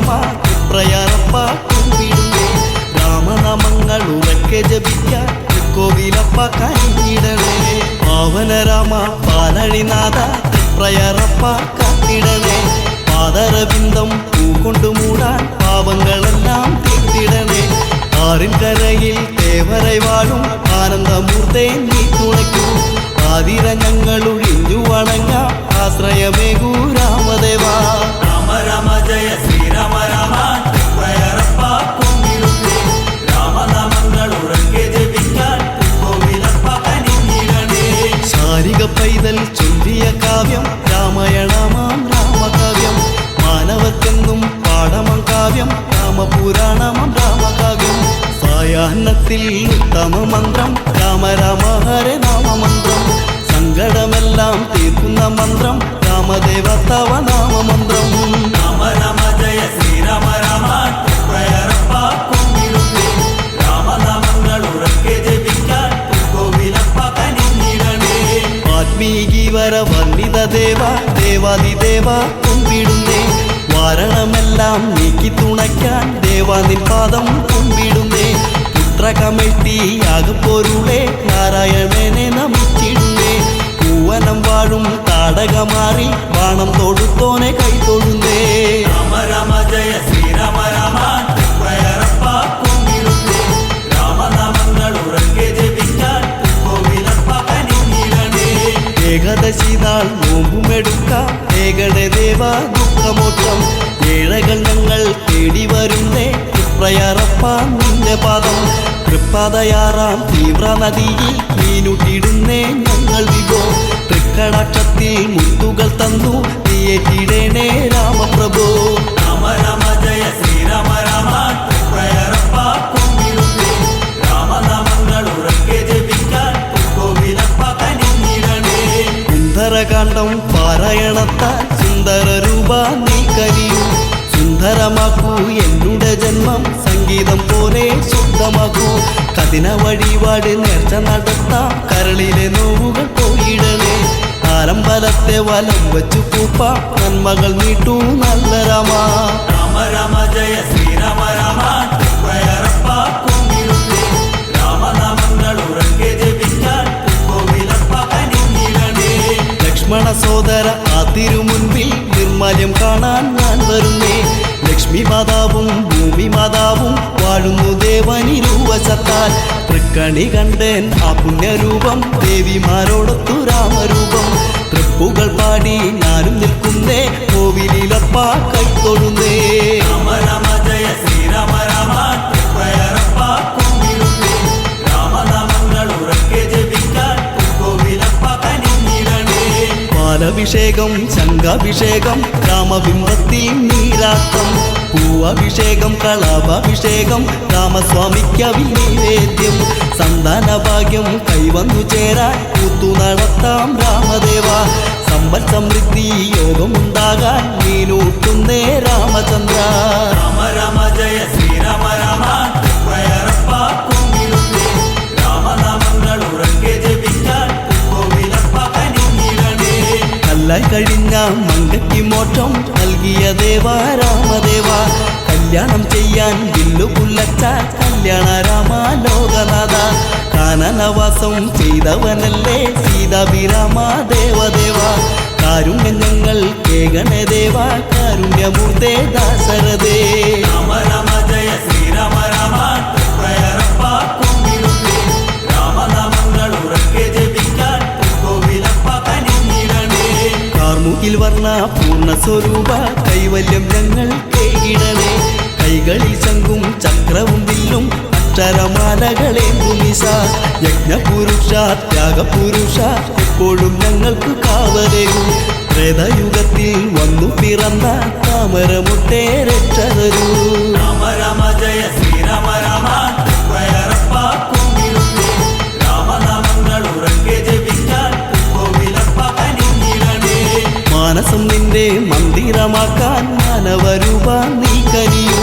രാമ തൃപ്രയാറപ്പ കുമ്പിടുന്നേ രാമനാമങ്ങൾ ഉറക്കെ ജപിക്കാൻ കോവിലപ്പ കനിഞ്ഞിടണേ പാവനരാമ പാലഴിനാഥ തൃപ്രയാറപ്പ കാത്തിടണേ പാദരബിന്ദം പൂകൊണ്ടു മൂടാൻ പാവങ്ങളെല്ലാം തീർത്തിടണേ ആറിൻ കരയിൽ തേവരൈ വാഴും ആനന്ദമൂർത്തേ നീ തുണയ്ക്കൂ ആതിര ഞങ്ങൾ ഒഴിഞ്ഞു വണങ്ങാം ആശ്രയമേകൂ രാമദേവ രാമ രാമ ജയ ശ്രീരാമ രാമ തൃപ്രയാറപ്പ കുമ്പിടുന്നേ രാമനാമങ്ങൾ ഉറക്കെ ജപിക്കാൻ കോവിലപ്പ കനിഞ്ഞിടണേ ശാരിക പൈതൽ ചൊല്ലിയ കാവ്യം രാമായണമാം രാമകാവ്യം മാനവർക്കെന്നും പാഠമം കാവ്യം രാമപുരാണമം രാമകാവ്യം സായാഹ്നത്തിൽ ഉത്തമ മന്ത്രം രാമ രാമ ഹരേ നാമമന്ത്രം സങ്കടമെല്ലാം തീർക്കുന്ന മന്ത്രം രാമദേവ തവ നാമമന്ത്രം രാമ രാമ ജയ ശ്രീരാമ രാമ തൃപ്രയാറപ്പ കുമ്പിടുന്നേ രാമനാമങ്ങൾ ഉറക്കെ ജപിക്കാൻ കോവിലപ്പ കനിഞ്ഞിടണേ വാൽമീകിവര വർണ്ണിത ദേവ ദേവാദിദേവ കുമ്പിടുന്നേ വാരണമെല്ലാം നീക്കി തുണയ്ക്കാൻ ദേവാനിൻ പാദം കുമ്പിടുന്നേ പുത്രകമെട്ടിയാകപ്പോരുളേ നാരായണനെ നമിച്ചിടുന്നേ പൂവനം വാഴും താടകമാറി ബാണം തൊടുത്തോനെ കൈതൊഴുന്നേ രാമ രാമ ജയ ശ്രീരാമ രാമ തൃപ്രയാറപ്പ കുമ്പിടുന്നേ രാമനാമങ്ങൾ ഉറക്കെ ജപിക്കാൻ കോവിലപ്പ കനിഞ്ഞിടണേ ഏകദശി നാൾ നോമ്പുമെടുക്കാം ഏകടെ ദേവ ദുഃഖമോക്ഷം ഏഴകൾ ഞങ്ങൾ തേടി വരുന്നേ തൃപ്രയാറപ്പ നിന്റെ പാദം തൃപ്പാതയാറാം തീവ്ര നദിയിൽ മീനുട്ടിടുന്നേ ഞങ്ങൾ വിഭോ തൃക്കടാക്ഷത്തിൽ മുത്തുകൾ തന്നു നീയേറ്റിടേണേ രാമപ്രഭോ രാമ രാമ ജയ ശ്രീരാമ രാമ തൃപ്രയാറപ്പ കുമ്പിടുന്നേ രാമനാമങ്ങൾ ഉറക്കെ ജപിക്കാൻ കോവിലപ്പ കനിഞ്ഞിടണേ സുന്ദരകാന്ഡം പാരായണത്താൽ സുന്ദര രൂപ നീ കനിയൂ സുന്ദരമാക്കൂ എന്നുടെ ജന്മം സംഗീതം പോലെ ശുദ്ധമാക്കൂ കഠിന വഴിപാട് നേർച്ച നടത്താം കരളിലെ നോവുകൾ പോയിടണേ ആരംബലത്തെ വലം വച്ചു പൂപ്പ നന്മകൾ നീട്ടൂ നല്ല രാമ രാമ രാമ ജയ ശ്രീരാമ രാമ തൃപ്രയാറപ്പ കുമ്പിടുന്നേ രാമനാമങ്ങൾ ഉറക്കെ ജപിക്കാൻ കോവിലപ്പ കനിഞ്ഞിടണേ ലക്ഷ്മണ സോദര ആ തിരുമുൻപിൽ നിർമാല്യം കാണാൻ ഞാൻ വരുന്നേ ലക്ഷ്മി മാതാവും ഭൂമി മാതാവും വാഴുന്നു ദേവനിരൂപശത്താൽ തൃക്കണി കണ്ടേൻ ആ പുണ്യരൂപം ദേവിമാരോടൊത്തു രാമരൂപം തൃപ്പുകൾ പാടി ഞാനും നിൽക്കുന്നേ കോവിലപ്പ കൈത്തൊഴുന്നേ രാമ രാമ ജയ ശ്രീരാമ രാമ തൃപ്രയാറപ്പ കുമ്പിടുന്നേ രാമനാമങ്ങൾ ഉറക്കെ ജപിക്കാൻ കോവിലപ്പ കനിഞ്ഞിടണേ പാലഭിഷേകം ശംഖാഭിഷേകം രാമബിംബത്തിൽ നീരാട്ടം പൂവഭിഷേകം കളഭാഭിഷേകം രാമസ്വാമിക്കവിൽ നൈവേദ്യം സന്താനഭാഗ്യം കൈവന്നു ചേരാൻ കൂത്തു നടത്താം രാമദേവ സമ്പൽ സമൃദ്ധി യോഗമുണ്ടാകാൻ നീനൂട്ടുന്നേ രാമചന്ദ്ര രാമ രാമ ജയ ശ്രീരാമ രാമ തൃപ്രയാറപ്പ കുമ്പിടുന്നേ രാമനാമങ്ങൾ ഉറക്കെ ജപിക്കാൻ കോവിലപ്പ കനിഞ്ഞിടണേ കല്ലായി കഴിഞ്ഞ മങ്കയ്ക്ക് മോക്ഷം നൽകിയ ദേവ രാമദേവ കല്യാണം ചെയ്യാൻ വില്ലു പുല്ലച്ച കല്യാണ രാമ ലോകനാഥ കാനനവാസം ചെയ്തവനല്ലേ സീതാഭിരാമ ദേവദേവ കാരുണ്യം ഞങ്ങൾ കേകണേ ദേവ കാരുണ്യമൂർത്തേ ദാശരഥേ രാമ രാമ ജയ ശ്രീരാമ രാമ തൃപ്രയാറപ്പ കുമ്പിടുന്നേ രാമനാമങ്ങൾ ഉറക്കെ ജപിക്കാൻ കോവിലപ്പ കനിഞ്ഞിടണേ കാർമുകിൽ വർണ്ണ പൂർണ്ണ സ്വരൂപ കൈവല്യം ഞങ്ങൾ കേകിടണേ കൈകളിൽ ശംഖും ചക്രവും വില്ലും അക്ഷരമാലകളേന്തുമിശ യജ്ഞപുരുഷ ത്യാഗപുരുഷ എപ്പോഴും ഞങ്ങൾക്ക് കാവലേകും ത്രേതയുഗത്തിൽ വന്നു പിറന്ന താമരമുട്ടേ രക്ഷതരൂ രാമ രാമ ജയ ശ്രീരാമ രാമ തൃപ്രയാറപ്പ കുമ്പിടുന്നേ രാമനാമങ്ങൾ ഉറക്കെ ജപിക്കാൻ കോവിലപ്പ കനിഞ്ഞിടണേ മാനസം നിന്റെ മന്ദിരമാക്കാൻ മാനവരൂപ നീ കനിയൂ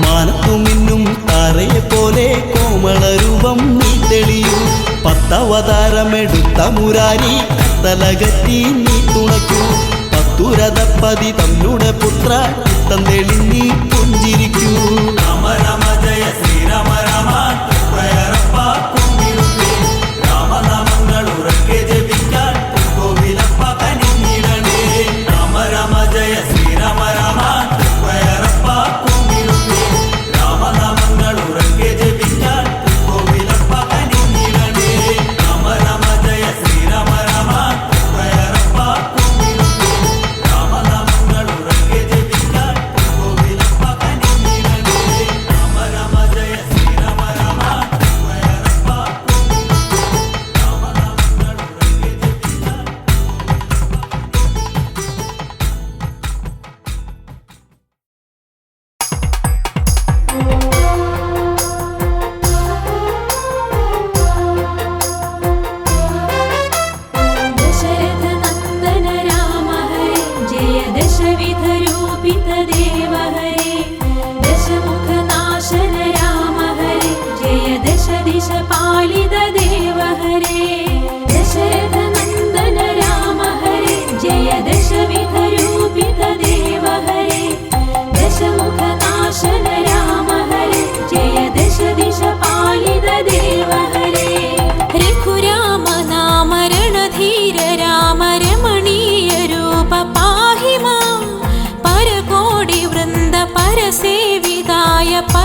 മാനത്തുമിന്നും താരയെ പോലെ കോമളരൂപം നീ തെളിയൂ പത്തവതാരമെടുത്ത മുരാരി തലകറ്റി നീ തുണയ്ക്കൂ പത്തുരഥപ്പതി തന്നുടെ പുത്ര തന്നെളിഞ്ഞീ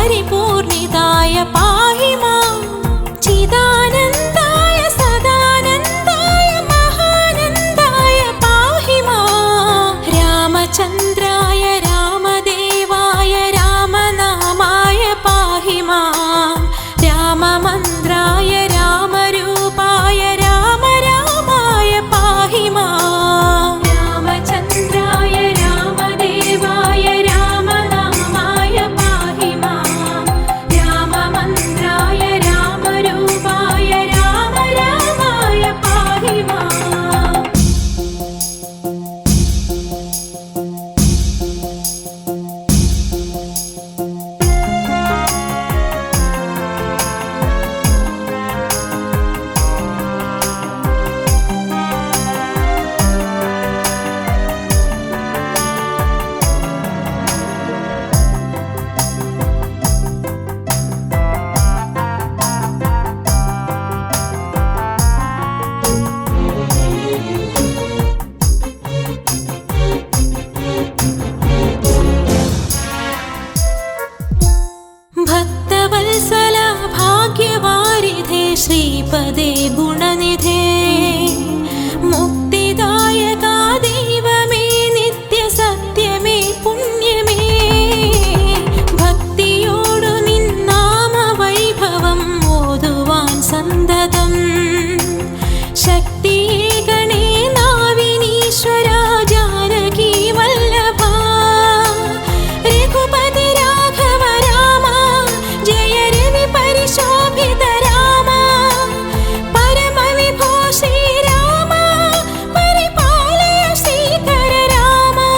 परिपूर्णिताय पाहि मां चिदानन्दाय सदानन्दाय महानन्दाय पाहि मां रामचन्द्राय रामदेवाय रामनामाय पाहि मां राममन्द्राय रामरूपाय रामाय पाहि मां रामचन्द्राय रामदेवाय रामनामाय पाहि मां राममन्द्राय रामरूपाय रामाय पाहि मां भक्तवत्सल भाग्यवारिधे श्रीपदे गुणनिधे मुक्तिदायका दैवमे नित्यसत्यमे पुण्यमे भक्तियोडु निन्नाम वैभवं मोदुवान् सन्दतं शक्तिये गणे नाविनीश्वरा जानकी वल्लभा रघुपति राघव रामा जय रवि परिशोभित रामा परम विभो श्रीरामा परिपालय श्रीकर रामा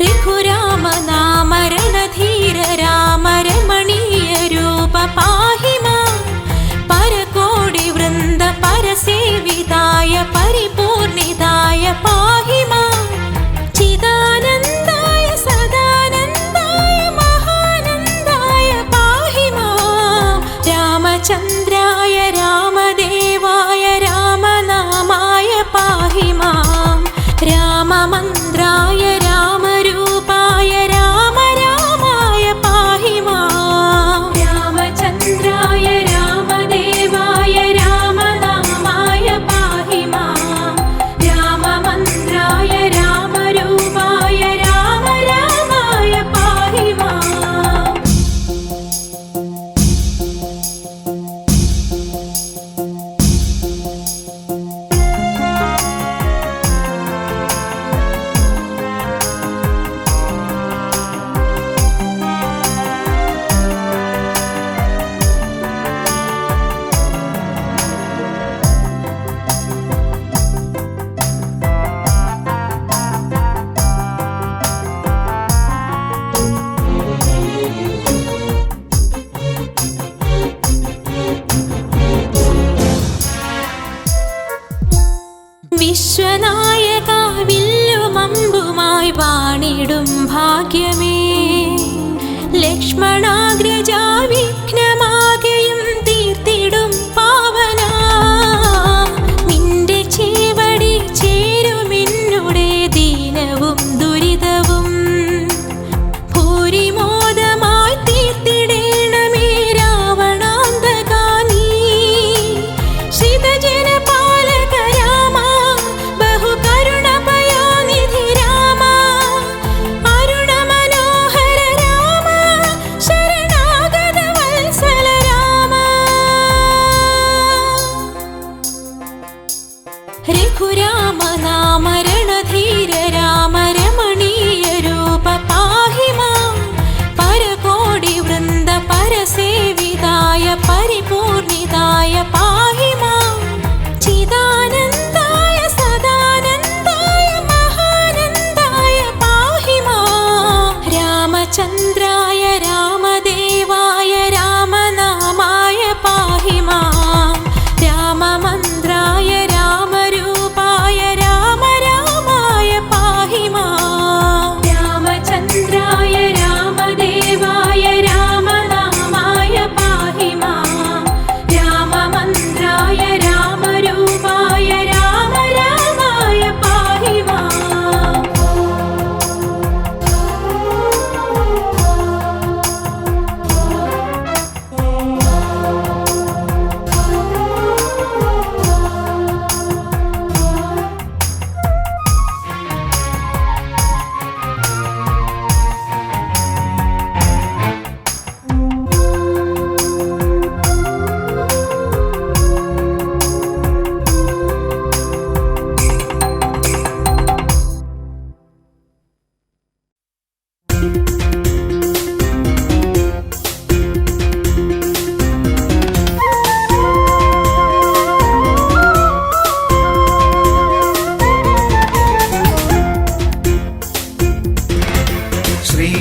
रघुराम नाम रणधीर राम रमणीय रूप पाहि मां परकोटि वृन्द परसेविताय परिपूर्णिताय पाहि मां चिदानन्दाय सदानन्दाय महानन्दाय पाहि मां रामचन्द्राय रामदेवाय रामनामाय पाहि मां राममन्द्राय रामरूपाय रामाय पाहि मां रामचन्द्राय रामदेवाय रामनामाय पाहि मां राममन्द्राय रामरूपाय रामाय पाहि मां വിശ്വനായക വില്ലുമമ്പുമായി വാണിടും ഭാഗ്യമേ ലക്ഷ്മണാഗ്രജാ വിഘ്നമാകെയും തീർത്തിടും പാവന നിന്റെ ചേവടി ചേരുമെന്നുടെ ദീനവും ദുരിതവും ഭൂരിമോദമായി തീർത്തിടേണമേ രാവണാന്തകാ നീ ശ്രിതജനപാലക രാമ बहुकरुणपयोनिधि राम अरुणमनोहर राम शरण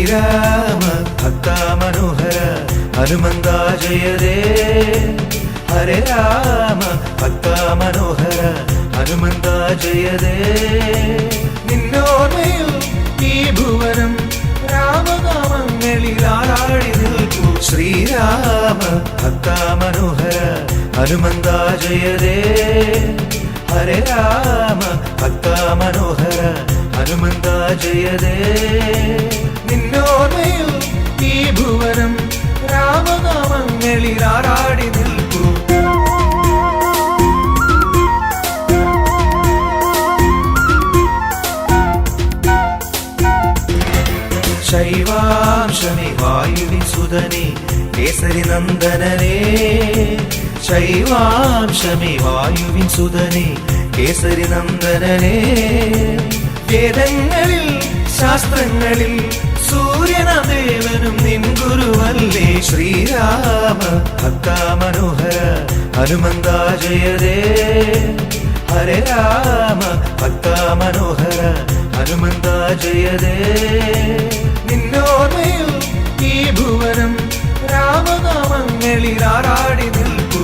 ശ്രീരാമ ഭക്ത മനോഹര ഹനുമന്ത ജയതേ ഹരേ രാമ ഭക്ത മനോഹര ഹനുമന്ത ജയതേ നിന്നോർമ്മയിൽ ഈ ഭുവനം രാമനാമങ്ങളിൽ ആറാടി നിൽക്കൂ ശ്രീരാമ ഭക്ത മനോഹര ഹനുമന്ത ജയതേ ഹരേ രാമ ഭക്ത മനോഹര ഹനുമന്ത ജയതേ നിന്നോർമ്മയിൽ ഈ ഭുവനം രാമനാമങ്ങളിൽ ആറാടി നിൽക്കൂ ശൈവാംശമേ വായുവിൻ സുതനേ കേസരി നന്ദനനേ ശൈവാംശമേ വായുവിൻ സുതനേ കേസരി നന്ദനനേ വേദങ്ങളിൽ ശാസ്ത്രങ്ങളിൽ സൂര്യനദേവനും നിൻ ഗുരുവല്ലേ ശ്രീരാമ ഭക്ത മനോഹര ഹനുമന്ത ജയതേ ഹരേ രാമ ഭക്ത മനോഹര ഹനുമന്ത ജയതേ നിന്നോർമ്മയിൽ ഈ ഭുവനം രാമനാമങ്ങളിൽ ആറാടി നിൽക്കൂ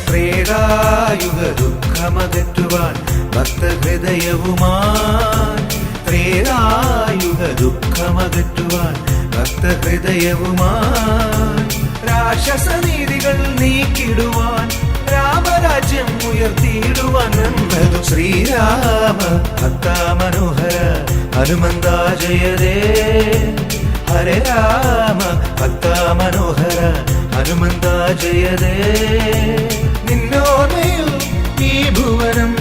ത്രേതായുഗ ദുഃഖമകറ്റുവാൻ ഭക്തഹൃദയവുമായി ത്രേതായുഗ ദുഃഖമകറ്റുവാൻ ഭക്തഹൃദയവുമായി രാക്ഷസനീതികൾ നീക്കിടുവാൻ രാമരാജ്യം ഉയർത്തിയിടുവാൻ വന്നതു ശ്രീരാമ ഭക്ത മനോഹര ഹനുമന്ത ജയതേ ഹരേ രാമ ഭക്ത മനോഹര ഹനുമന്ത ജയതേ നിന്നോർമ്മയിൽ ഈ ഭുവനം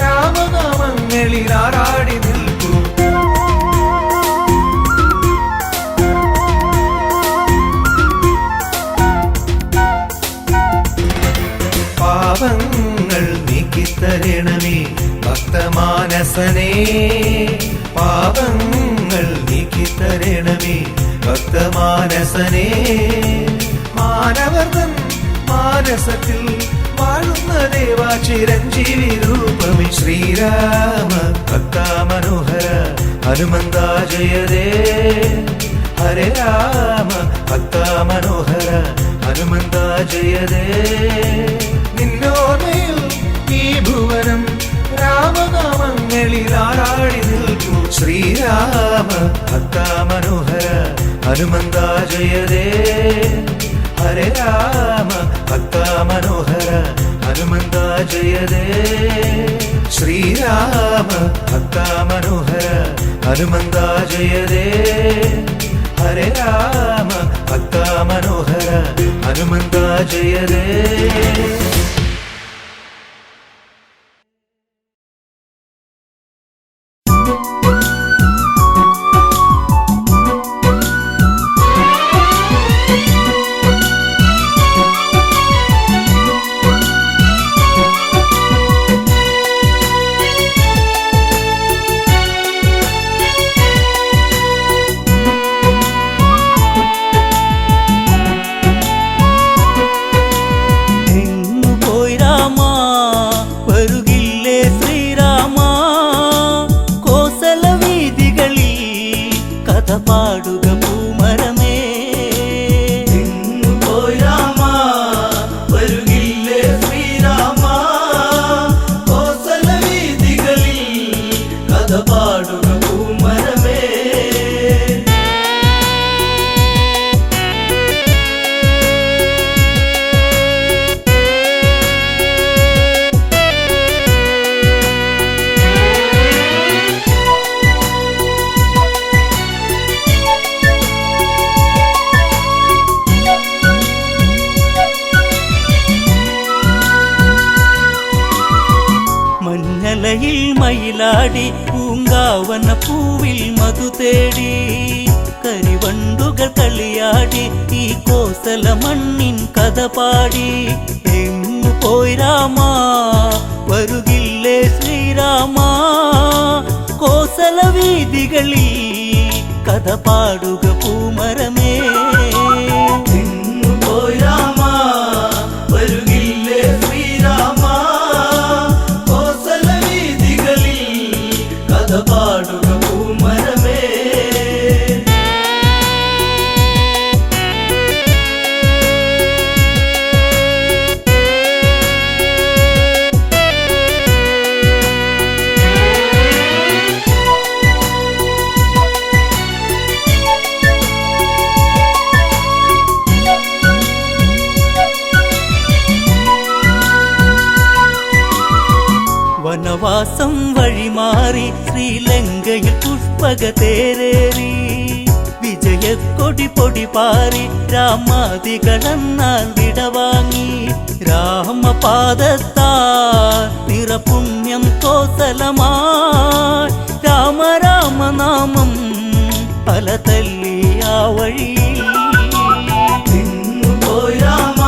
രാമനാമങ്ങളിൽ ആറാടി നിൽക്കൂ പാപങ്ങൾ നീക്കിത്തരണമേ ഭക്തമാനസനേ പാപങ്ങൾ നീക്കിത്തരണമേ ഭക്തമാനസനേ മാനവർദ്ധൻ മാനസത്തിൽ വാഴുന്ന ദേവാ ചിരഞ്ജീവി രൂപമേ ശ്രീരാമ ഭക്ത മനോഹര ഹനുമന്ത ജയതേ ഹരേ രാമ ഭക്ത മനോഹര ഹനുമന്ത ജയതേ നിന്നോർമ്മയിൽ ഈ ഭുവനം രാമനാമങ്ങളിൽ ആറാടി നിൽക്കൂ ശ്രീരാമ ഭക്ത മനോഹര ഹനുമന്ത ജയതേ ഹരേ രാമ ഭക്ത മനോഹര ഹനുമന്ത ജയതേ ശ്രീരാമ ഭക്ത മനോഹര ഹനുമന്ത ജയതേ ഹരേ രാമ ഭക്ത മനോഹര ഹനുമന്ത ജയതേ പാടുക പൂമരമേ പോയി രാമ വരുകില്ലേ ശ്രീരാമ കോസല വീതികളിൽ കഥ പാടുക പൂമരമേ മഞ്ഞലയിൽ മയിലാടി പൂങ്കാവന പൂവിൽ മധു തേടി കരിവണ്ടുകൾ കളിയാടി ഈ കോസല മണ്ണിൻ കഥ പാടി എങ്ങു പോയി രാമ വരുകില്ലേ ശ്രീരാമ കോസല വീതികളിൽ കഥ പാടുക പൂമരമേ എങ്ങു പോയി രാമ വരുകില്ലേ ശ്രീരാമ ശ്രീലങ്കയിൽ പുഷ്പക തേരേറി വിജയക്കൊടി പൊടി പാറി രാമാദികളെന്നാൽ വിടവാങ്ങി രാമപാദത്താ നിറപുണ്യം കോസലമായി രാമ രാമനാമം പല തല്ലി ആ വഴിയിൽ പോയി രാമ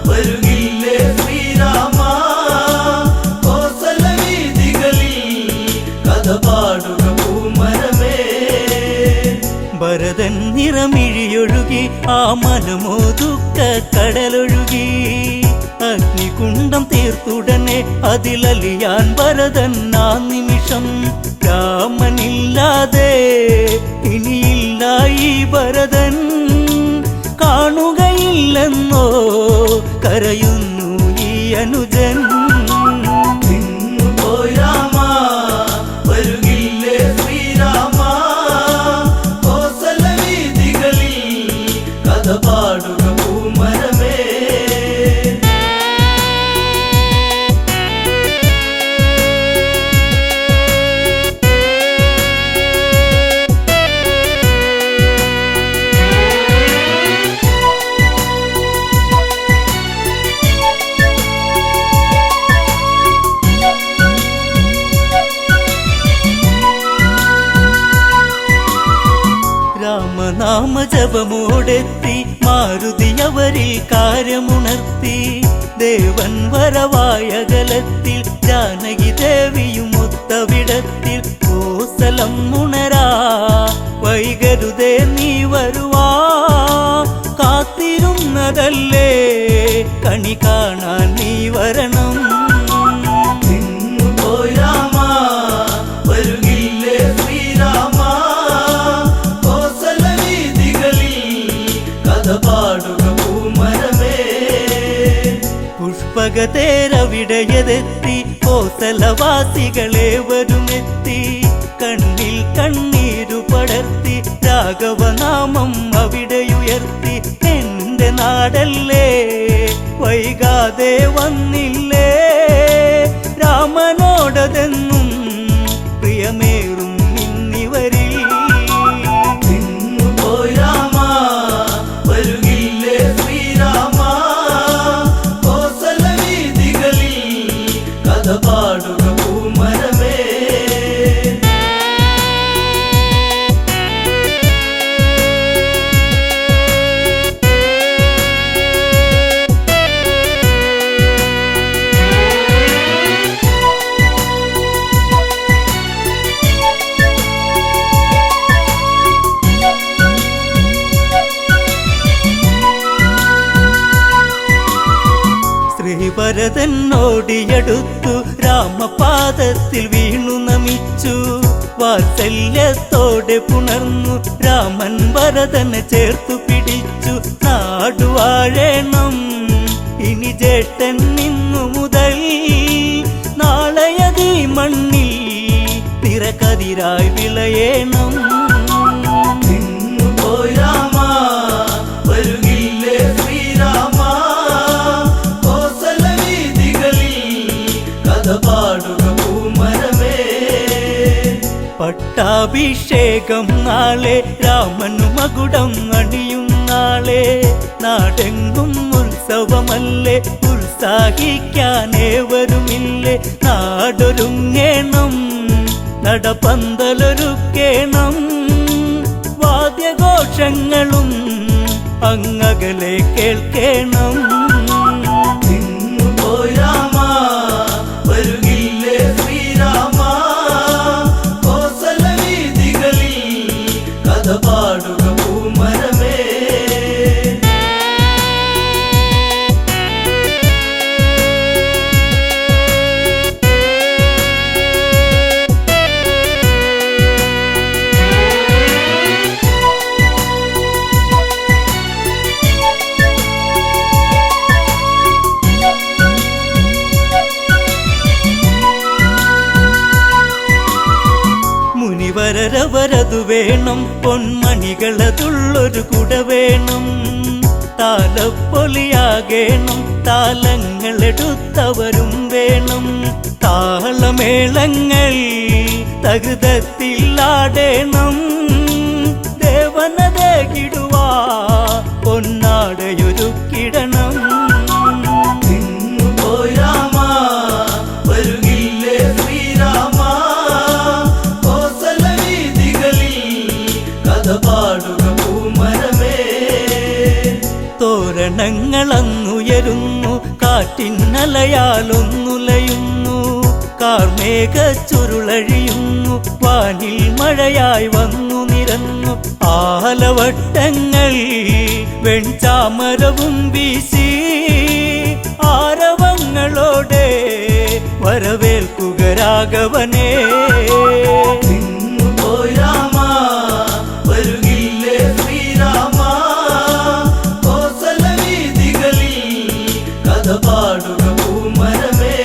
വരുകില്ലേ ശ്രീരാമ കോസല വീതികളിൽ കഥ പാടുക പൂമരമേ ഭരതൻ നിറമിഴിയൊഴുകി ആ മനമോ ദുഃഖ കടലൊഴുകി അഗ്നികുണ്ഡം തീർത്തുടനെ അതിലലിയാൻ ഭരതൻ ആ നിമിഷം രാമനില്ലാതെ ഇനിയില്ല ഈ ഭരതൻ കാണുകയില്ലെന്നോ കരയുന്നു ഈ അനുജൻ പോയി രാമ വരുകില്ലേ ശ്രീരാമ കോസല വീതികളിൽ കഥ പാടുക പൂമരമേ രാമനാമ ജപമോടെത്തി മാരുതി അവരിൽ കാര്യമുണർത്തി ദേവൻ വരവായകലത്തിൽ ജാനകി ദേവിയും ഒത്തവിടത്തിൽ കോസലം ഉണരാ വൈകരുതേ നീ വരുവാ കാത്തിരുന്നതല്ലേ കണി കാണാൻ നീ വരണം പോയി രാമ വരുകില്ലേ ശ്രീരാമ കോസല വീതികളിൽ കഥ പാടുക പൂമരമേ പുഷ്പക തേരവിടയതെത്തി കോസലവാസികളെ വരുമെത്തി കണ്ണിൽ കണ്ണീരു പടർത്തി രാഘവനാമം അവിടെയുയർത്തി എന്റെ നാടല്ലേ വൈകാതെ വന്നില്ലേ രാമനോടതെന്നും പ്രിയമേറും ഇന്നിവരിൽ പോയി രാമ വരുകില്ലേ ശ്രീരാമ കോസല വീതികളിൽ കഥ പാടുക പൂമരമേ ശ്രീഭരതനോടിയടുത്തു രാമപാദത്തിൽ വീണു നമിച്ചു വാത്സല്യത്തോടെ പുണർന്നു രാമൻ ഭരതനെ ചേർത്തു പിടിച്ചു നാടുവാഴേണം ഇനി ജേട്ടൻ നിന്നു മുതൽ നാളെയതീ മണ്ണിൽ നിറകതിരായി വിളയേണം പോയി രാമ വരുകില്ലേ ശ്രീരാമ കോസല വീതികളിൽ കഥ പാടുക പൂമരമേ പട്ടാഭിഷേകം നാളെ രാമനു മകുടം അണിയും നാളെ നാടെങ്കും ഉത്സവമല്ലേ ഉത്സാഹിക്കാനേവരുമില്ലേ നാടൊരുങ്ങേണം നടപന്തലൊരുക്കേണം വാദ്യഘോഷങ്ങളും അങ്ങകലെ കേൾക്കേണം പോയി രാമ വരുകില്ലേ ശ്രീരാമ കോസല വീതികളിൽ കഥ പാടുക പൂമരമേ മുനിവരവരതു വേണം പൊന്മണികളതുള്ളൊരു കുട വേണം താലപ്പൊലിയാകേണം താലങ്ങളെടുത്തവരും വേണം താളമേളങ്ങൾ തകൃതത്തിലാടേണം ദേവനതകിടുവാ പൊന്നാടയൊരുക്കിടണം നിന്നുപോയി രാമ വരുകില്ലേ ശ്രീരാമ കോസല വീഥികളിൽ കഥ പാടുക പൂമരമേ തോരണങ്ങളങ്ങുയരുന്നു കാറ്റിന്നലയാലൊന്നുലയുന്നു കാർമേഘ ചുരുളഴിയുന്നു വാനിൽ മഴയായി വന്നു നിരന്നു ആലവട്ടങ്ങൾ വെൺചാമരവും വീശി ആരവങ്ങളോടെ വരവേൽക്കുക രാഘവനേ നിന്നുപോയി രാമ വരുകില്ലേ ശ്രീരാമ കോസല വീഥികളിൽ കഥ പാടുക പൂമരമേ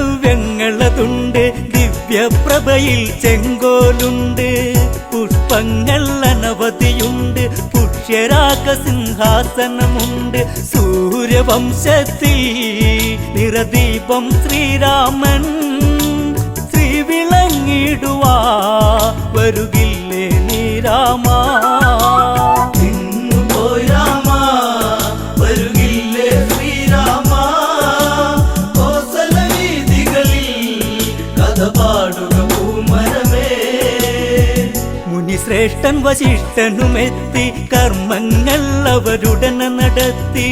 ചന്ദനദ്രവ്യങ്ങളതുണ്ട് ദിവ്യപ്രഭയിൽ ചെങ്കോലുണ്ട് പുഷ്പങ്ങൾ അനവധിയുണ്ട് പുഷ്യരാഗ സിംഹാസനമുണ്ട് സൂര്യവംശത്തിൽ നിറദീപം ശ്രീരാമൻ ശ്രീവിളങ്ങിടുവാ വരുകില്ലേ നീ രാമ നിന്നുപോയി രാമ വരുകില്ലേ ശ്രീരാമ കോസല വീഥികളിൽ കഥ പാടുക പൂമരമേ മുനിശ്രേഷ്ഠൻ വശിഷ്ഠനുമെത്തി കർമ്മങ്ങൾ അവരുടനെ നടത്തി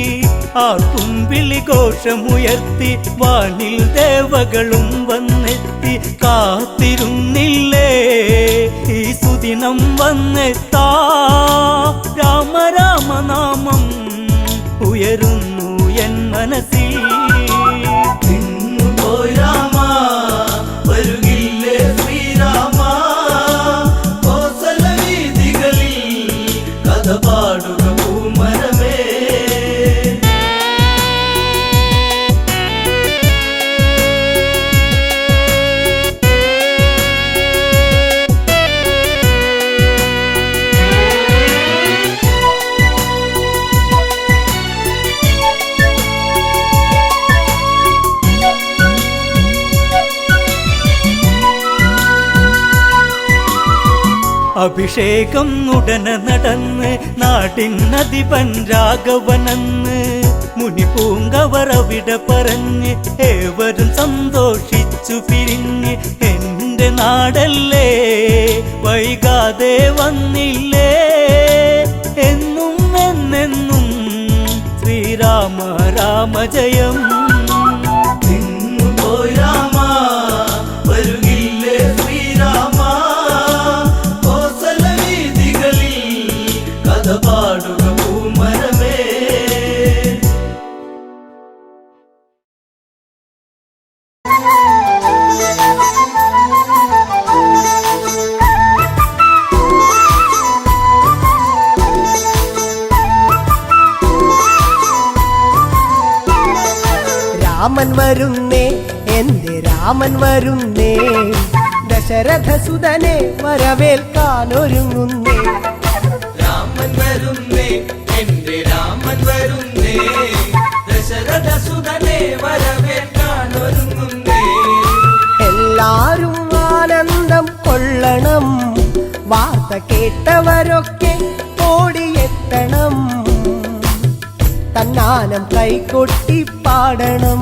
ആർക്കും വിളിഘോഷമുയർത്തി വാനിൽ ദേവകളും വന്നെത്തി കാത്തിരുന്നില്ലേ ഈ സുദിനം വന്നെത്താ രാമ രാമനാമം ഉയരുന്നു എൻ മനസ്സിൽ നിന്നുപോയി രാമ വരുകില്ലേ ശ്രീരാമ കോസല വീഥികളിൽ കഥ പാടുക പൂമരമേ അഭിഷേകം ഉടനെ നടന്ന് നാട്ടിനധിപൻ രാഘവനെന്ന് മുനിപൂങ്കവർ അവിടെ പറഞ്ഞ് ഏവരും സന്തോഷിച്ചു പിരിഞ്ഞ് എന്റെ നാടല്ലേ വൈകാതെ വന്നില്ലേ എന്നും എന്നെന്നും ശ്രീരാമ രാമ ജയം നിന്നുപോയി രാമ വരുകില്ലേ ശ്രീരാമ കോസല വീഥികളിൽ കഥ പാടുക പൂമരമേ രാമൻ വരുന്നേ എന്റെ രാമൻ വരുന്നേ ദശരഥസുതനെ വരവേൽക്കാനൊരുങ്ങുന്നേ രാമൻ വരുന്നേ എന്റെ രാമൻ വരുന്നേ ദശരഥസുതനെ വരവേൽക്കാനൊരുങ്ങുന്നേ എല്ലാരും ആനന്ദം കൊള്ളണം വാർത്ത കേട്ടവരൊക്കെ ഓടിയെത്തണം തന്നാനം കൈകൊട്ടി പാടണം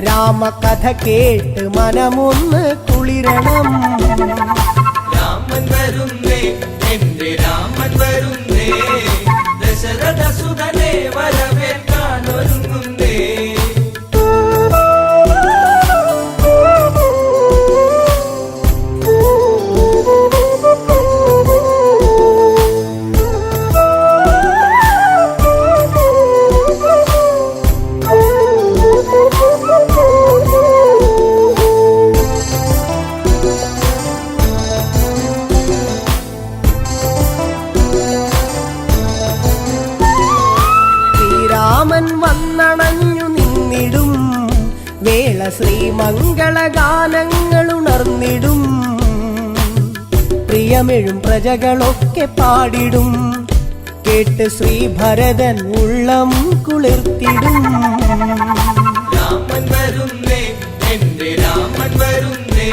രാമകഥ കേട്ട് മനമൊന്ന് കുളിരണം രാമൻ വരുന്നേ എന്റെ രാമൻ വരുന്നേ ദശരഥസുതനെ വരവേൽക്കാനൊരുങ്ങുന്നേ ഗാനങ്ങൾ ഉണർന്നിടും പ്രിയമെഴും പ്രജകളൊക്കെ പാടിടും കേട്ട് ശ്രീഭരതൻ ഉള്ളം കുളിർത്തിടും രാമൻ വരുന്നേ എന്റെ രാമൻ വരുന്നേ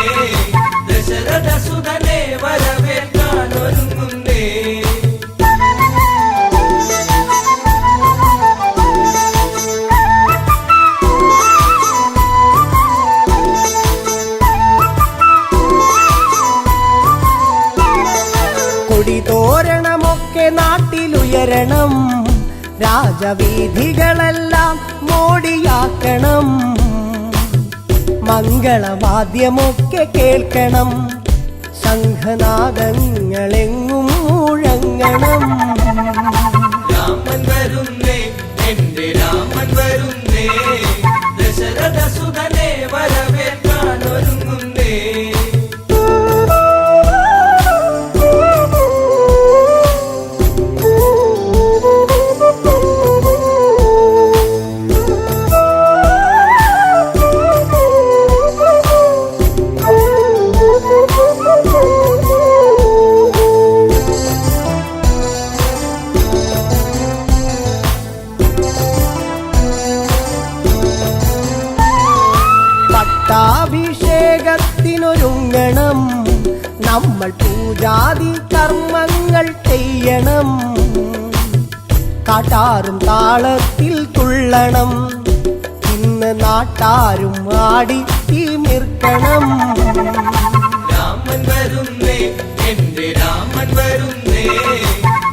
ദശരഥ സുതനെ വരവേൽക്കാൻ ഒരുങ്ങുന്നേ കൊടിതോരണമൊക്കെ നാട്ടിലുയരണം രാജവീഥികളെല്ലാം മോടിയാക്കണം മംഗളവാദ്യമൊക്കെ കേൾക്കണം ശംഖനാദങ്ങളെങ്ങും മുഴങ്ങണം രാമൻ വരുന്നേ എന്റെ രാമൻ വരുന്നേ ദശരഥ സുതനെ വരവേൽക്കാൻ ഒരുങ്ങുന്നേ പട്ടാഭിഷേകത്തിനൊരുങ്ങണം നമ്മൾ പൂജാതി കർമ്മങ്ങൾ ചെയ്യണം കാട്ടാറും താളത്തിൽ തുള്ളണം ഇന്ന് നാട്ടാരും ആടി തിമിർക്കണം രാമൻ വരുന്നേ എന്റെ രാമൻ വരുന്നേ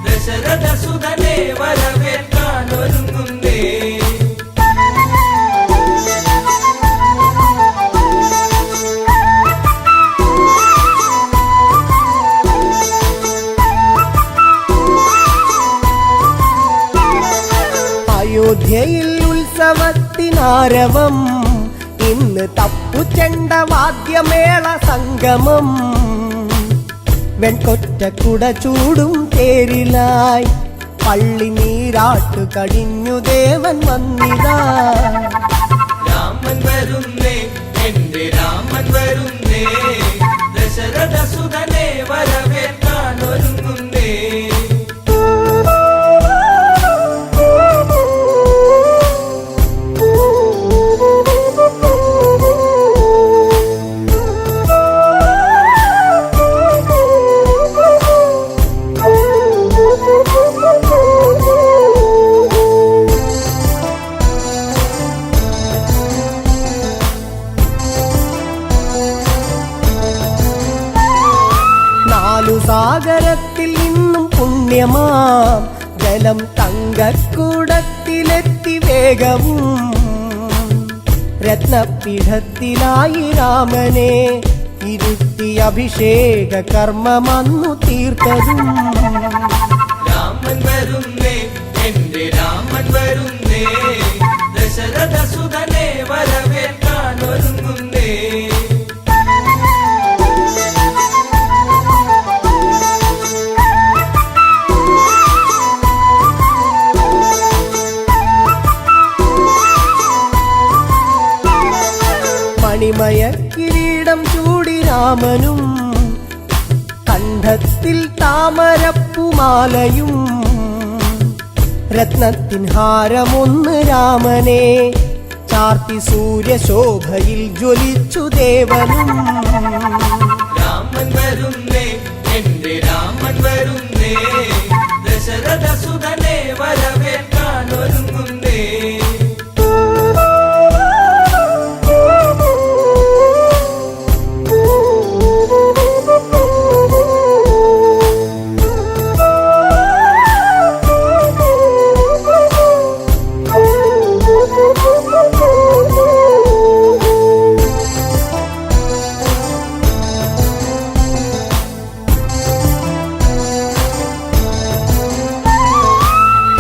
ദശരഥ സുതനെ വരവേൽക്കാൻ ഒരുങ്ങുന്നേ അയോധ്യയിൽ ഉത്സവത്തിനാരവം ഇന്ന് തപ്പുചെണ്ട വാദ്യമേള സംഗമം വെൺകൊറ്റ കുട ചൂടും തേരിലായി പള്ളി നീരാട്ടു കഴിഞ്ഞു ദേവൻ വന്നിതാ രാമൻ വരുന്നേ എന്റെ രാമൻ വരുന്നേ ദശരഥ സുതനെ വരവേൽക്കാൻ ഒരുങ്ങുന്നേ സാഗരത്തിൽ നിന്നും പുണ്യമാം ജലം തങ്കക്കൂടത്തിലെത്തി വേഗവും രത്നപീഠത്തിലായി രാമനെ ഇരുത്തി അഭിഷേക കർമ്മമന്നു തീർത്തതും രാമൻ വരുന്നേ എന്റെ രാമൻ വരുന്നേ ദശരഥ സുതനെ വരവേൽക്കാൻ ഒരുങ്ങുന്നേ മണിമയ കിരീടം ചൂടി രാമനും കണ്ഠത്തിൽ താമരപ്പുമാലയും രത്നത്തിൻ ഹാരമൊന്ന് രാമനെ ചാർത്തി സൂര്യശോഭയിൽ ജ്വലിച്ചു ദേവനും രാമൻ വരുന്നേ എന്റെ രാമൻ വരുന്നേ ദശരഥ സുതനെ വരവേൽക്കാൻ ഒരുങ്ങുന്നേ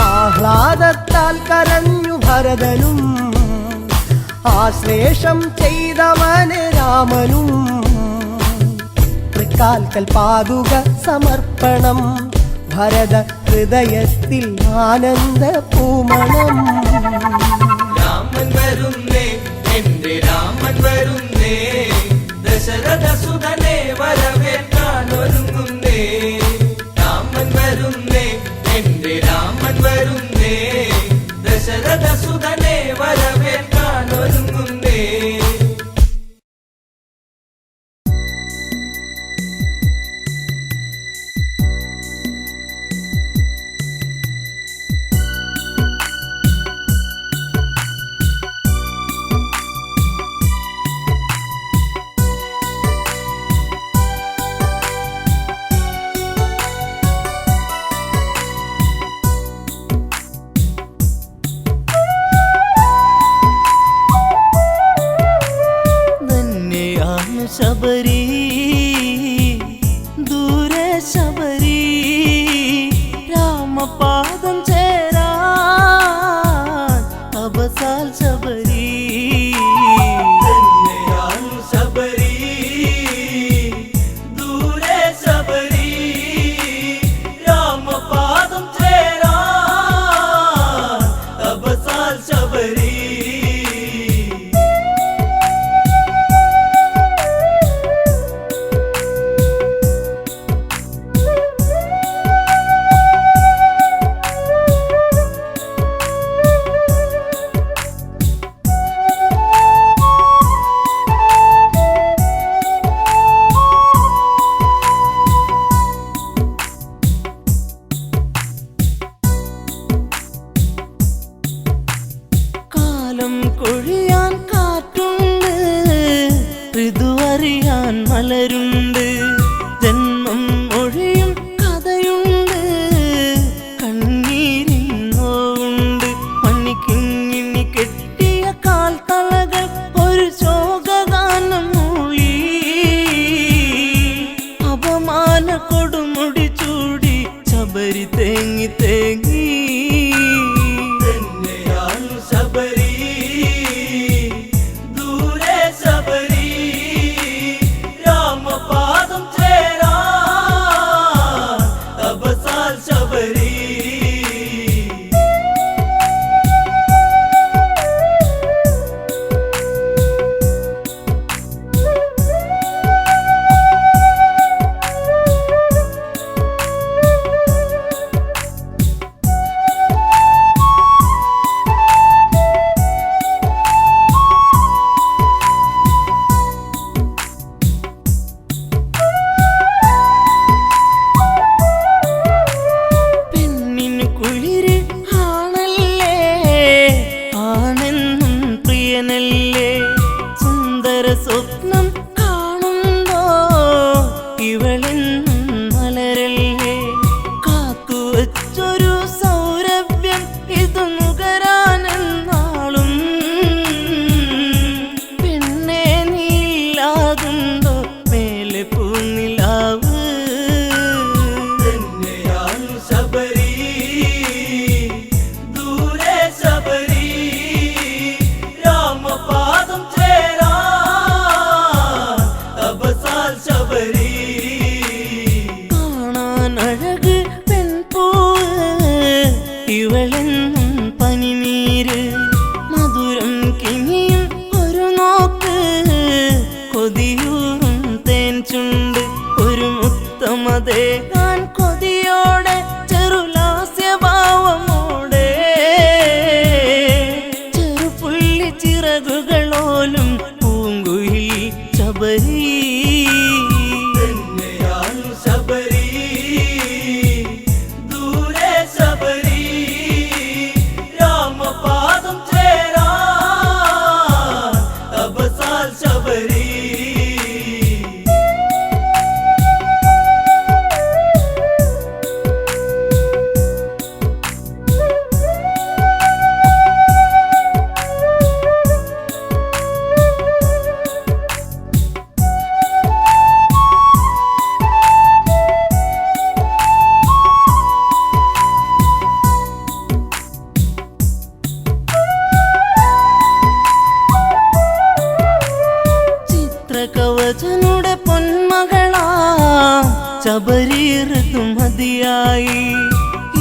ആഹ്ലാദത്താൽ കരഞ്ഞു ഭരതനും ആശ്ലേഷം ചെയ്തവന് രാമനും തൃക്കാൽക്കൽ പാതുക സമർപ്പണം ഭരത ഹൃദയത്തിൽ ആനന്ദ പൂമണം രാമൻ വരുന്നേ എന്റെ രാമൻ വരുന്നേ ദശരഥസുതനെ വരവേൽക്കാൻ ഒരുങ്ങുന്നേ രാമൻ വരുന്നേ എന്റെ രാമൻ വരുന്നേ ദശരഥസുതനെ വരവേൽക്കാൻ ഒരുങ്ങുന്നേ ശബരി ദൂരെ ശബരി രാമപാദം ചേരാൻ അവസാൽ ശബരി ശബരി ദൂരെ ശബരി രാമപാദം ചേരാൻ അവസാൽ ശബരി കൊഴിയാൻ കാറ്റുണ്ട് ഋതുവറിയാൻ മലരുണ്ട് ജന്മം ഒഴിയും കഥയുണ്ട് കണ്ണീരിൻ നോവുണ്ട് മണ്ണിക്കിങ്ങിണി കെട്ടിയ കാൽത്തളകൾ ഒരു ശോകഗാനം മൂളി അപമാന കൊടുമുടി ചൂടി ശബരി തേങ്ങി തേങ്ങി ശബരി ദൂരെ ശബരി രാമപാദം ചേരാൻ അവസാൽ ശബരി സ്വപ്നം കാണുമ്പോ ഇവളെന്നും മലരല്ലേ കാത്തുവച്ചൊരു സൗരഭ്യം ഇത് നുകരാനെന്നാളും പെണ്ണെ നീലാകുമ്പോ മേലെ പൂനിലാവ് ശബരി ദൂരെ ശബരി രാമപാദം ശബരി കാണാൻ അഴക് പെൺപൂവ് ഇവളെന്നും പനിനീര് മധുരം കിനിയും ഒരു നോക്ക് കൊതിയൂറും തേൻ ചുണ്ട് ഒരു മുത്തമതേകാൻ കൊതിയോടെ ചെറുലാസ്യഭാവമോടെ ചെറുപുള്ളി ചിറകുകളോലും പൂങ്കുയിൽ ശബരി ശബരി ദൂരെ ശബരി രാമപാദം ചേരാൻ അവസാൽ ശബരി കവചനുടെ പൊന്മകളാ ശബരി ഋതുമതിയായി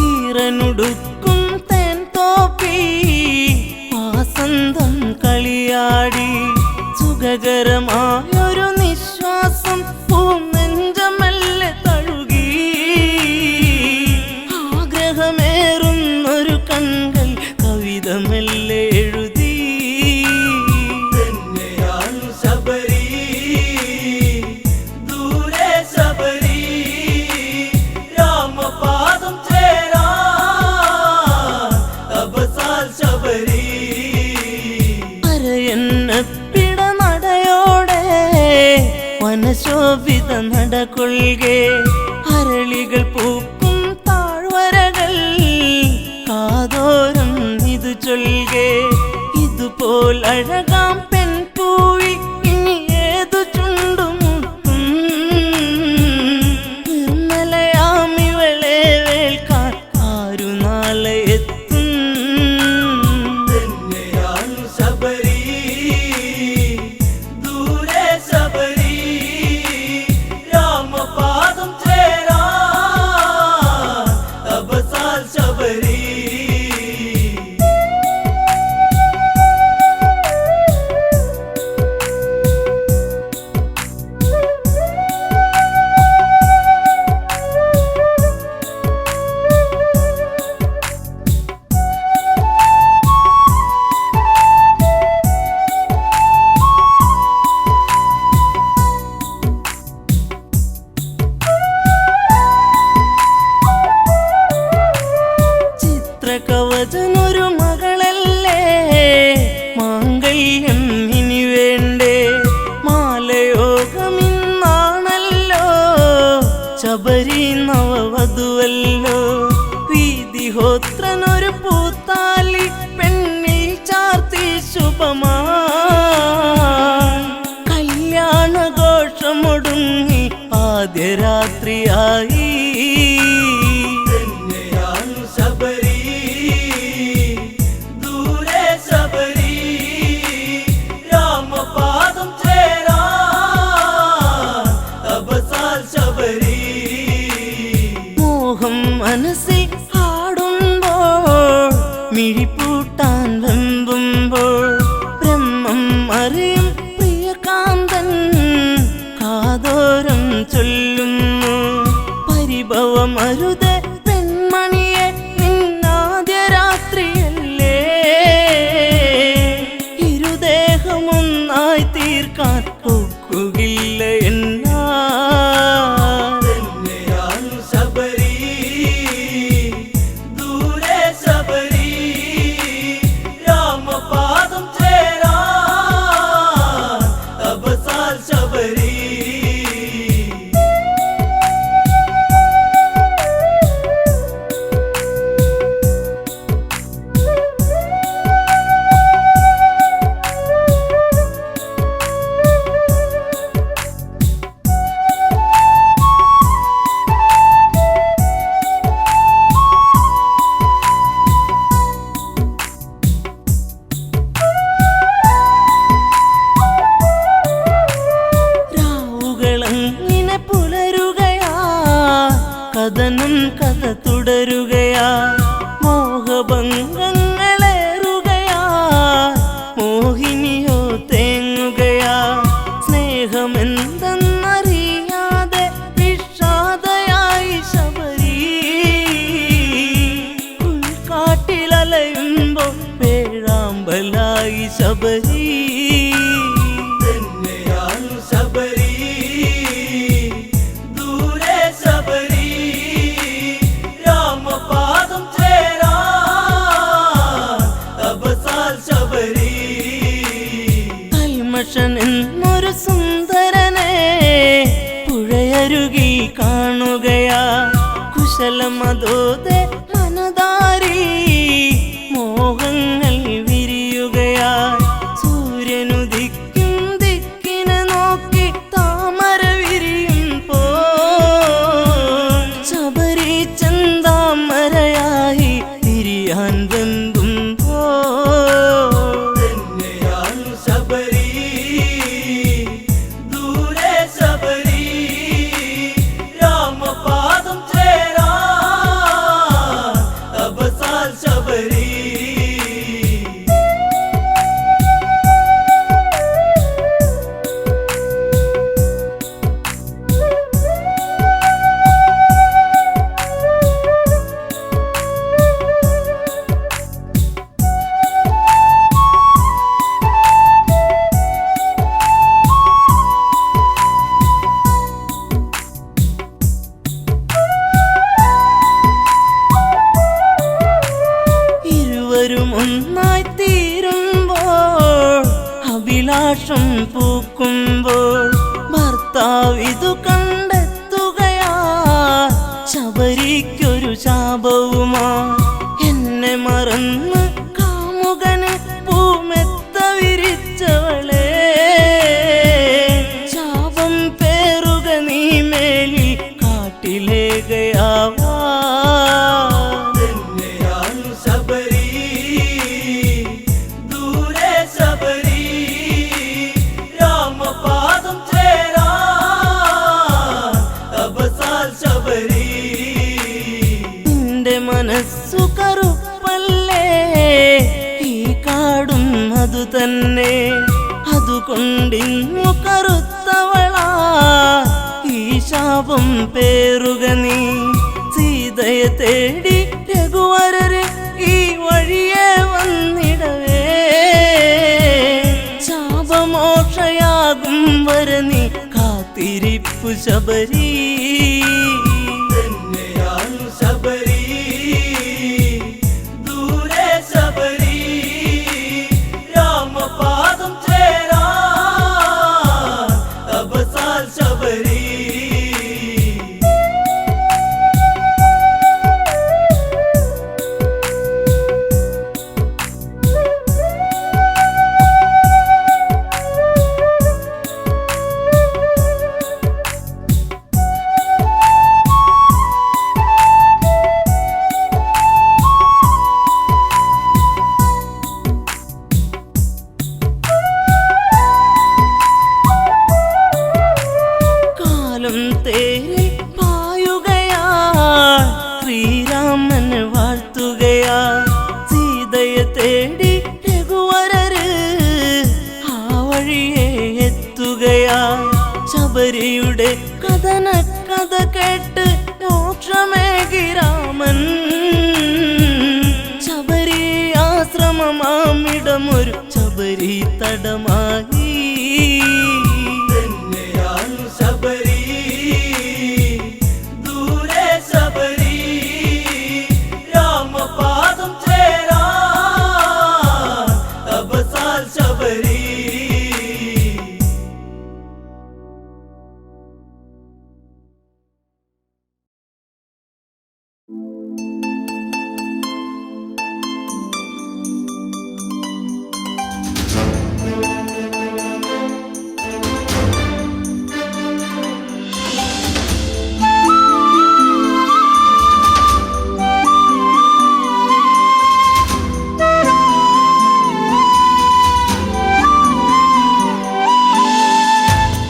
ഈറനുടുക്കും തേൻ തോപ്പി വാസന്തം കളിയാടി സുഖകരമായൊരു നിശ്വാസം ശോഭിത നടകൊള്ളുകെ അരളികൾ പൂക്കും താഴ്വരകൾ കാതോരം ഇതു ചൊല്ലുകെ ഇതുപോൽ അഴകാം പെൺപൂവി ഇനി ഏതു ചുണ്ടുമുട്ടും നിർമ്മലയാമിവളെ വേൽക്കാൻ ആരു നാളെ എത്തും ശബരി ദൂരെ ശബരി രാമപാദം ചേരാ തപസാൽ ശബരി ചിത്രകവചനൊരു മകളല്ലേ മാംഗല്യം ഇനി വേണ്ടേ മാലയോഗമിന്നാണല്ലോ ശബരി നവവധുവല്ലോ വീതിഹോത്രനൊരു പൂത്താലി പെണ്ണിൽ ചാർത്തി ശുഭമാ കല്യാണഘോഷമൊടുങ്ങി ആദ്യരാത്രിയായി ശബരി ദൂരെ ശബരി രാമപാദം ചേരാ തപസാൽ ശബരി മോഹം മനസ്സിൽ ആടുമ്പോൾ മിഴിപ്പൂട്ടാൻ വെമ്പുമ്പോൾ ബ്രഹ്മം അറിയും പ്രിയകാന്തൻ കാതോരം ചൊല്ലുന്നു പരിഭവമരുത് പെൺമണിയെ നിന്നാദ്യ രാത്രിയല്ലേ ഇരുദേഹമൊന്നായി തീർക്കാൻ ഒക്കുകയില്ല എന്നാ ശബരി ദൂരെ ശബരി രാമപാദം ചേരാ തപസാൽ ശബരി രാവുകളങ്ങനെ പുലരുകയാ കഥനം കഥ തുടരുകയാ മോഹഭംഗങ്ങളേറുകയാ മോഹിനിയോ തേങ്ങുകയാ സ്നേഹമെന്തെന്നറിയാതെ വിഷാദയായി ശബരി ഉൾക്കാട്ടിലലയുമ്പോ പേഴാമ്പലായി ശബരി ശബരി ദൂരെ ശബരി രാമപാദം ചേരാ തപസാൽ ശബരി കൽമഷൻ എന്നൊരു സുന്ദരനെ പുഴയരുകിൽ കാണുകയാ കുശലമതോതെ മനതാരി മോഹങ്ങൾ വിരിയുകയാ സൂര്യനുദിക്കും ദിക്കിനെ നോക്കി താമര വിരിയും പോ ശബരി ചന്താമരയായി തിരിയാൻ വെമ്പും പോ ശബരി ദൂരെ ശബരി രാമപാദം ചേരാ മുടിഞ്ഞു കറുത്തവളാ ഈ ശാപം പേറുക നീ സീതയെ തേടി രഘുവരര് ഈ വഴിയെ വന്നിടവേ ശാപമോക്ഷയാകും വരെ നീ കാത്തിരിപ്പു ശബരി ധന്യയാണു ശബരി ദൂരെ ശബരി രാമപാദം ചേരാ തപസാൽ ശബരി കാലം തേരി പായുകയാ ശ്രീരാമന് വാഴ്ത്തുകയാ സീതയെ തേടി രഘുവരര് ആ വഴിയെ എത്തുകയാ ശബരിയുടെ കഥന കഥ കേട്ട് മോക്ഷമേകി രാമൻ ശബരി ആശ്രമമാമിടമൊരു ശബരി തടമായി ധന്യയാണു ശബരി ദൂരെ ശബരി രാമപാദം ചേരാ തപസാൽ ശബരി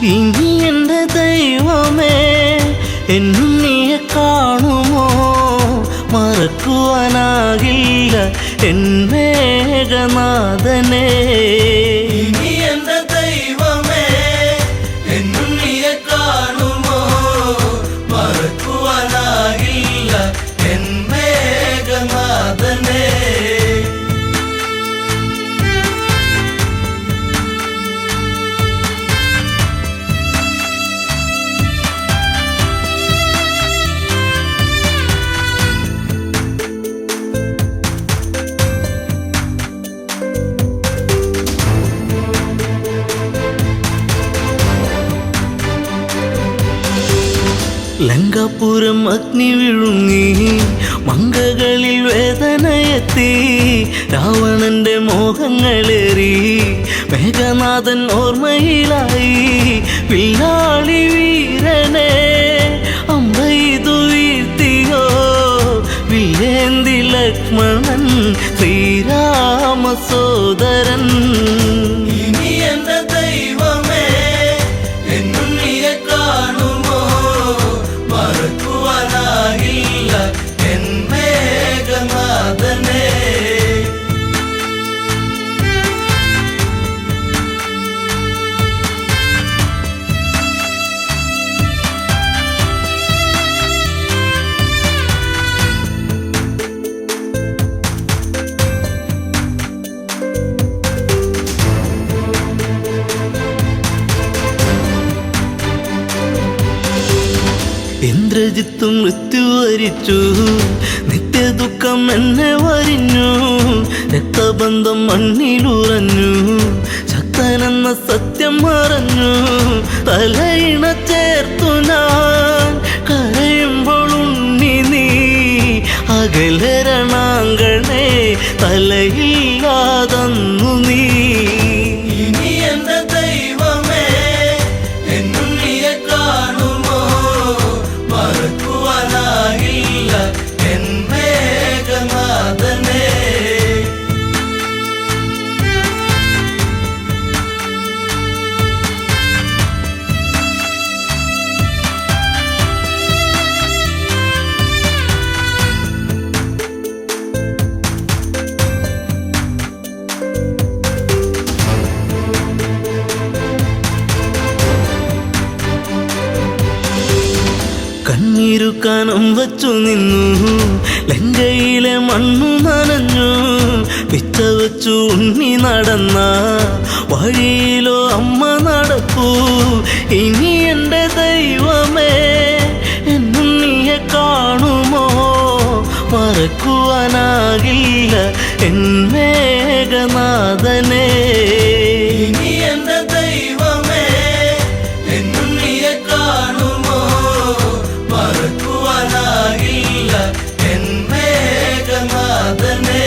ഇനി എൻ്റെ ദൈവമേ എന്നുണ്ണിയെ കാണുമോ മറക്കുവാനാകില്ല എൻ മേഘനാഥനെ ഇനി എന്റെ ദൈവമേ എന്നുണ്ണിയെ കാണുമോ മറക്കുവാനാകില്ല എൻ മേഘനാഥനെ ലങ്കാപുരം അഗ്നി വിഴുങ്ങി മങ്കകളിൽ വേദനയെത്തി രാവണന്റെ മോഹങ്ങളേറി മേഘനാഥൻ ഓർമ്മയിലായി വില്ലാളി വീരനെ അമ്പെയ്തു വീഴ്ത്തിയോ വില്ലേന്തി ലക്ഷ്മണൻ ശ്രീരാമ സോദരൻ ഇനി എന്റെ ദൈവമേ എന്നുണ്ണിയെ കാണുമോ മറക്കുവാനാകില്ല എൻ മേഘനാഥനെ ഇന്ദ്രജിത്തും മൃത്യു വരിച്ചു നിത്യദുഃഖം എന്നെ വരിഞ്ഞു രക്തബന്ധം മണ്ണിലുറഞ്ഞു ശക്തനെന്ന സത്യം മറഞ്ഞു തലയിണ ചേർത്തു ഞാൻ കരയുമ്പോൾ ഉണ്ണി നീ അകലരണാങ്കണേ തലയില്ലാതന്നു നീ ഇനി എന്റെ ദൈവമേ എന്നുണ്ണിയെ കാണുമോ മറക്കുവാനാകില്ല എൻ മേഘനാഥനെ കണ്ണീരു കനം വച്ചു നിന്നു ലങ്കയിലെ മണ്ണു നനഞ്ഞു പിച്ച വച്ചു ഉണ്ണി നടന്ന വഴിയിലോ അമ്മ നടപ്പൂ ഇനി എൻ്റെ ദൈവമേ എന്നുണ്ണിയെ കാണുമോ മറക്കുവാനാകില്ല എൻ മേഘനാഥനെ ഇനി എന്റെ ദൈവമേ എന്നുണ്ണിയെ കാണുമോ മറക്കുവാനാകില്ല എൻ മേഘനാഥനെ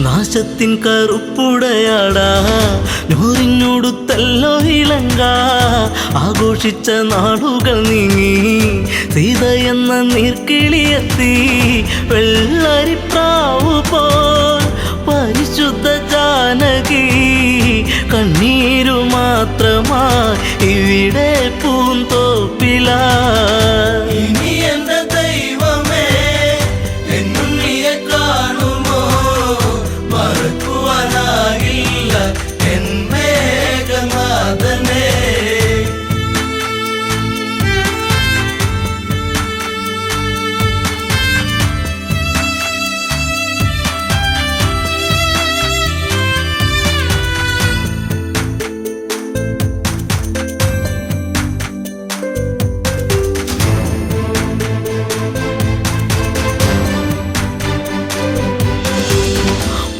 നാശത്തിൻ കറുപ്പുടയാടാ നൂറിനോടുത്തല്ലോ ഇളങ്ക ആഘോഷിച്ച നാളുകൾ നീങ്ങി സീത എന്ന നീർക്കിളിയെത്തി വെള്ളരിപ്രാവു പോൽ പരിശുദ്ധ ജാനകി കണ്ണീരു മാത്രമായി ഇവിടെ പൂന്തോപ്പില ഇനി എന്റെ ദൈവമേ എന്നുണ്ണിയെ കാണുമോ മറക്കുവാനാകില്ല എൻ മേഘനാഥനെ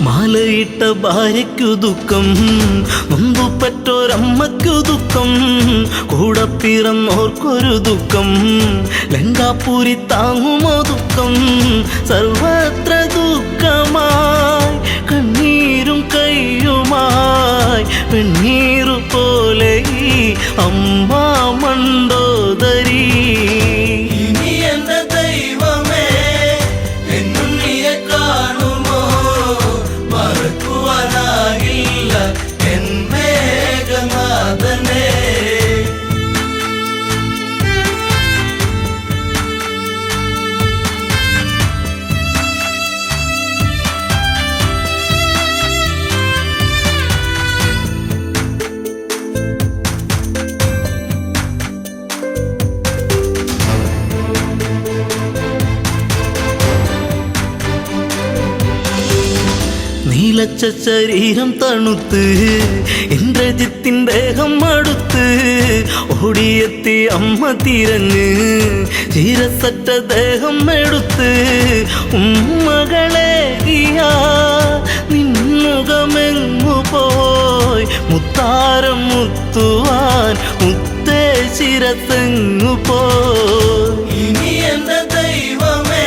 മാലയിട്ട ഭാര്യയ്ക്കു ദുഃഖം നൊന്തുപറ്റോരമ്മയ്ക്കു ദുഃഖം കൂടെ പിറന്നോർക്കൊരു ദുഃഖം ലങ്കാപുരി താങ്ങുമോ ദുഃഖം സർവത്ര ദുഃഖമായി കണ്ണീരും കയ്യുമായി വെണ്ണീറു പോലെ ഈ അമ്മ മണ്ടോദരി ഇനി എന്റെ ദൈവമേ എന്നുണ്ണിയെ കാണുമോ മറക്കുവാനാകില്ല എൻ മേഘനാഥനെ നീലച്ച ശരീരം തണുത്ത് ഇന്ദ്രജിത്തിൻ ദേഹം അടുത്ത് ഓടിയെത്തി അമ്മ തിരഞ്ഞ് ചീരസറ്റ ദേഹം എടുത്ത് ഉമ്മകളേകിയ നിന്നുകമെങ്ങു പോയി മുത്താരം മുത്തുവാൻ മുത്തേ ശിരസെങ്ങു പോയി ഇനി എന്റെ ദൈവമേ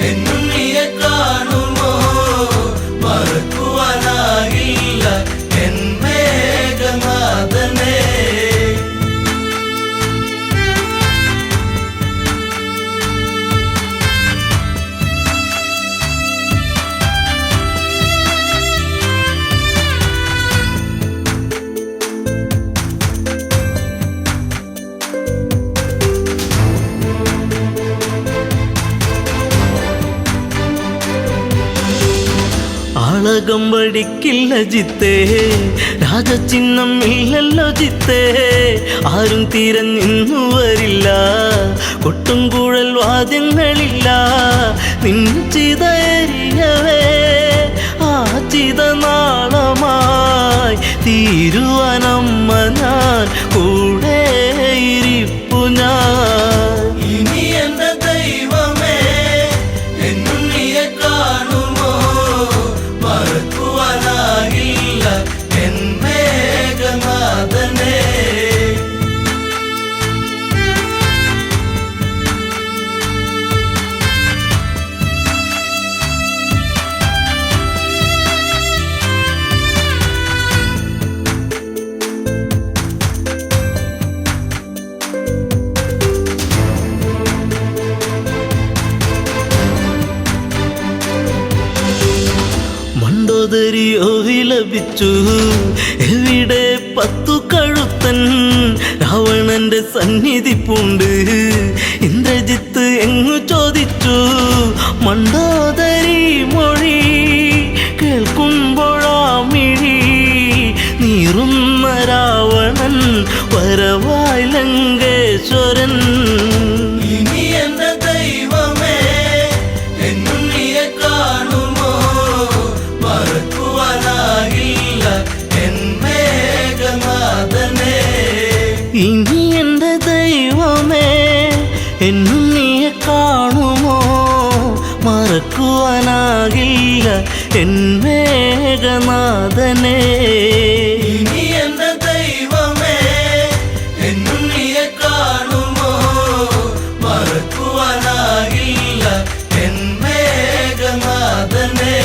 എന്നുണ്ണിയെ കാണുമോ മറക്കുവാനാകില്ല എൻ മേഘനാഥനെ ആളകം വടിക്കില്ല ജിത്തേ രാജചിഹ്നം ഇല്ലല്ലോ ജിത്തേ ആരും തിരഞ്ഞിന്നു വരില്ല കൊട്ടും കുഴൽ വാദ്യങ്ങളില്ല നിൻചിതയരിയവേ ആ ചിത നാളമായി തീരുവാനമ്മ ഞാൻ കൂടെ ഇരിപ്പു ഞാൻ ഇനി എന്റെ ദൈവമേ എന്നുണ്ണിയെ കാണുമോ മറക്കുവാനാകില്ല എൻ മേഘനാഥനെ മണ്ടോദരിയോ വിലപിച്ചു എവിടെ 10 കഴുത്തൻ രാവണന്റെ സന്നിധി പൂണ്ട് ഇന്ദ്രജിത്ത് എങ്ങു ചോദിച്ചു മണ്ടോദരി മൊഴി കേൾക്കുമ്പോഴാ മിഴി നീറുന്ന രാവണൻ വരവായി ലങ്കേശ്വരൻ ഇനി എന്റെ ദൈവമേ എന്നുണ്ണിയെ കാണുമോ മറക്കുവാനാകില്ല എൻ മേഘനാഥനെ ഇനി എൻ്റെ ദൈവമേ എന്നുണ്ണിയെ കാണുമോ മറക്കുവാനാകില്ല എൻ മേഘനാഥനെ ഇനി എന്റെ ദൈവമേ എന്നുണ്ണിയെ കാണുമോ മറക്കുവാനാകില്ല എൻ മേഘനാഥനെ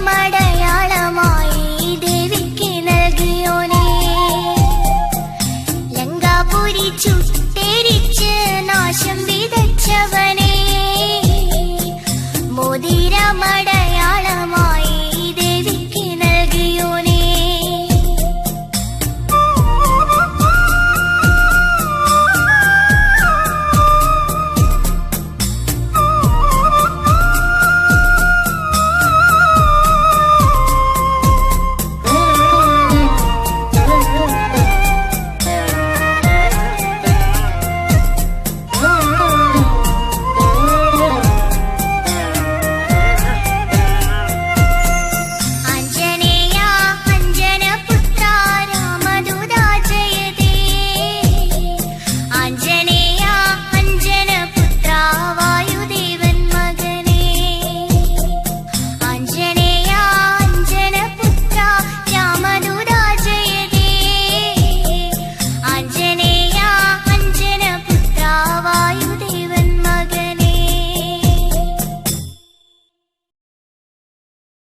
മട